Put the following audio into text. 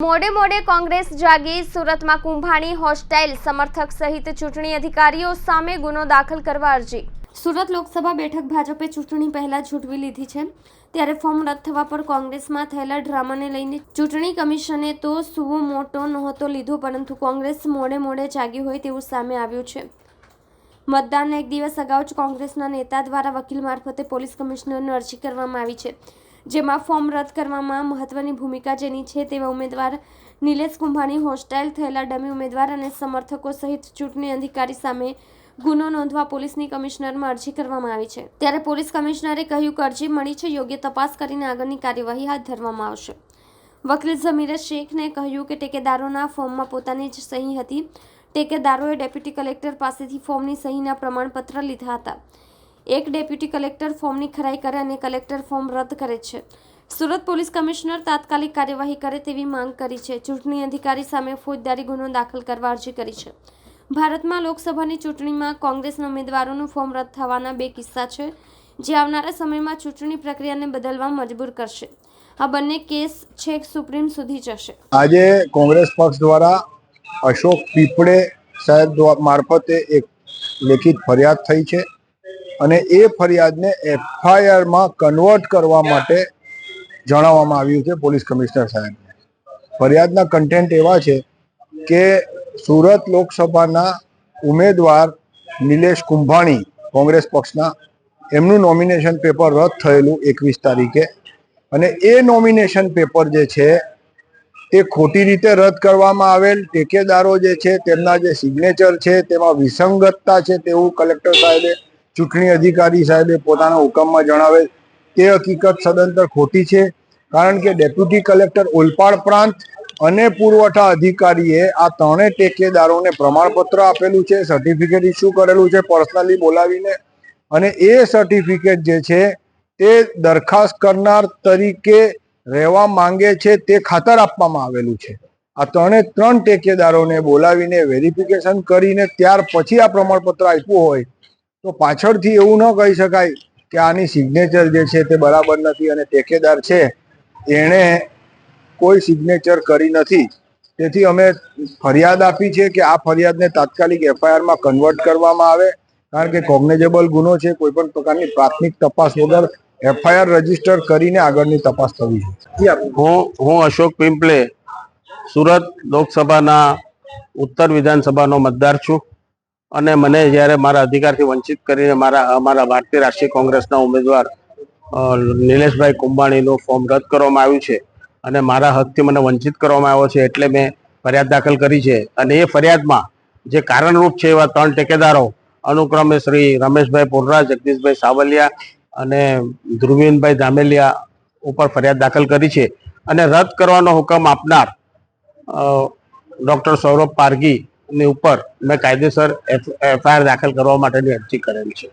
મોડે મોડે કોંગ્રેસ જાગી, સુરતમાં કુંભાણી હોસ્ટાઇલ સમર્થક સહિત ચૂંટણી અધિકારીઓ સામે ગુનો દાખલ કરવા અરજી। સુરત લોકસભા બેઠક ભાજપે ચૂંટણી પહેલા ઝૂંટવી લીધી છે, ત્યારે ફોર્મ રદ થવા પર કોંગ્રેસમાં થયેલા ડ્રામાને લઈને ચૂંટણી કમિશને તો સુઓ મોટો નહોતો લીધો, પરંતુ કોંગ્રેસ મોડે મોડે જાગી હોય તેવું સામે આવ્યું છે। મતદાનના એક દિવસ અગાઉ જ કોંગ્રેસના નેતા દ્વારા વકીલ મારફતે પોલીસ કમિશનરને અરજી કરવામાં આવી છે, જેમાં ફોર્મ રદ કરવામાં મહત્વની ભૂમિકા જેની છે તેવા ઉમેદવાર નિલેશ કુંભાણી હોસ્ટાઇલ થયેલા ડમી ઉમેદવાર અને સમર્થકો સહિત ચૂંટણી અધિકારી સામે ગુનો નોંધવા પોલીસની કમિશનરમાં અરજી કરવામાં આવી છે। ત્યારે પોલીસ કમિશનરે કહ્યું કે અરજી મળી છે, યોગ્ય તપાસ કરીને આગળની કાર્યવાહી હાથ ધરવામાં આવશે। વકીલ ઝમીરે શેખને કહ્યું કે ટેકેદારોના ફોર્મમાં પોતાની જ સહી હતી। ટેકેદારોએ ડેપ્યુટી કલેક્ટર પાસેથી ફોર્મની સહીના પ્રમાણપત્ર લીધા હતા। એક ડેપ્યુટી કલેક્ટર ફોર્મની ખરાઈ કરે અને કલેક્ટર ફોર્મ રદ કરે છે। સુરત પોલીસ કમિશનર તાત્કાલિક કાર્યવાહી કરે તેવી માંગ કરી છે। ચૂંટણી અધિકારી સામે ફોજદારી ગુનો દાખલ કરવા અરજી કરી છે। ભારતમાં લોકસભાની ચૂંટણીમાં કોંગ્રેસના ઉમેદવારોનું ફોર્મ રદ થવાના બે કિસ્સા છે, જે આવનારા સમયમાં ચૂંટણી પ્રક્રિયાને બદલવા મજબૂર કરશે। આ બંને કેસ છેક સુપ્રીમ સુધી જશે। આજે કોંગ્રેસ પક્ષ દ્વારા અશોક પીપળે સાહેબ મારફતે એક લેખિત ફરિયાદ થઈ છે અને એ ફરિયાદને એફઆઈઆર માં કન્વર્ટ કરવા માટે જણાવવામાં આવ્યું છે પોલીસ કમિશનર સાહેબને। ફરિયાદના કન્ટેન્ટ એવા છે કે સુરત લોકસભાના ઉમેદવાર નિલેશ કુંભાણી કોંગ્રેસ પક્ષના, એમનું નોમિનેશન પેપર રદ થયેલું 21 તારીખે, અને એ નોમિનેશન પેપર જે છે તે ખોટી રીતે રદ કરવામાં આવેલ, ટેકેદારો જે છે તેમના જે સિગ્નેચર છે તેમાં વિસંગતતા છે તેવું કલેક્ટર સાહેબે, ચૂંટણી અધિકારી સાહેબે પોતાના હુકમમાં જણાવેલ। તે હકીકત સદંતર ખોટી છે, કારણ કે ડેપ્યુટી કલેક્ટર ઓલપાડ પ્રાંત અને પુરવઠા અધિકારીએ આ ત્રણેય ટેકેદારોને પ્રમાણપત્ર આપેલું છે, સર્ટિફિકેટ ઇસ્યુ કરેલું છે પર્સનલી બોલાવીને, અને એ સર્ટિફિકેટ જે છે તે દરખાસ્ત કરનાર તરીકે રહેવા માંગે છે તે ખાતર આપવામાં આવેલું છે। આ ત્રણ ટેકેદારોને બોલાવીને વેરિફિકેશન કરીને ત્યાર પછી આ પ્રમાણપત્ર આપ્યું હોય તો પાછળથી એવું ન કહી શકાય કે આની સિગ્નેચર જે છે તે બરાબર નથી અને ટેકેદાર છે એણે કોઈ સિગ્નેચર કરી નથી। તેથી અમે ફરિયાદ આપી છે કે આ ફરિયાદને તાત્કાલિક એફઆઈઆરમાં કન્વર્ટ કરવામાં આવે, કારણ કે કોગ્નેઝેબલ ગુનો છે। કોઈ પણ પ્રકારની પ્રાથમિક તપાસ વગર એફઆઈઆર રજીસ્ટર કરીને આગળની તપાસ થવી જોઈએ। હું અશોક પીપળે સુરત લોકસભાના ઉત્તર વિધાનસભાનો મતદાર છું, અને મને જ્યારે મારા અધિકારથી વંચિત કરીને અમારા ભારતીય રાષ્ટ્રીય કોંગ્રેસના ઉમેદવાર નિલેશભાઈ કુંભાણીનું ફોર્મ રદ કરવામાં આવ્યું છે અને મારા હકથી મને વંચિત કરવામાં આવ્યો છે, એટલે મેં ફરિયાદ દાખલ કરી છે। અને એ ફરિયાદમાં જે કારણરૂપ છે એવા ત્રણ ટેકેદારો અનુક્રમે શ્રી રમેશભાઈ પુરરા, જગદીશભાઈ સાવલિયા અને ધ્રુવીનભાઈ ધામેલિયા ઉપર ફરિયાદ દાખલ કરી છે, અને રદ કરવાનો હુકમ આપનાર ડૉક્ટર સૌરભ પારગીની ઉપર મેં કાયદેસર એફઆઈઆર દાખલ કરવા માટેની અરજી કરેલ છે।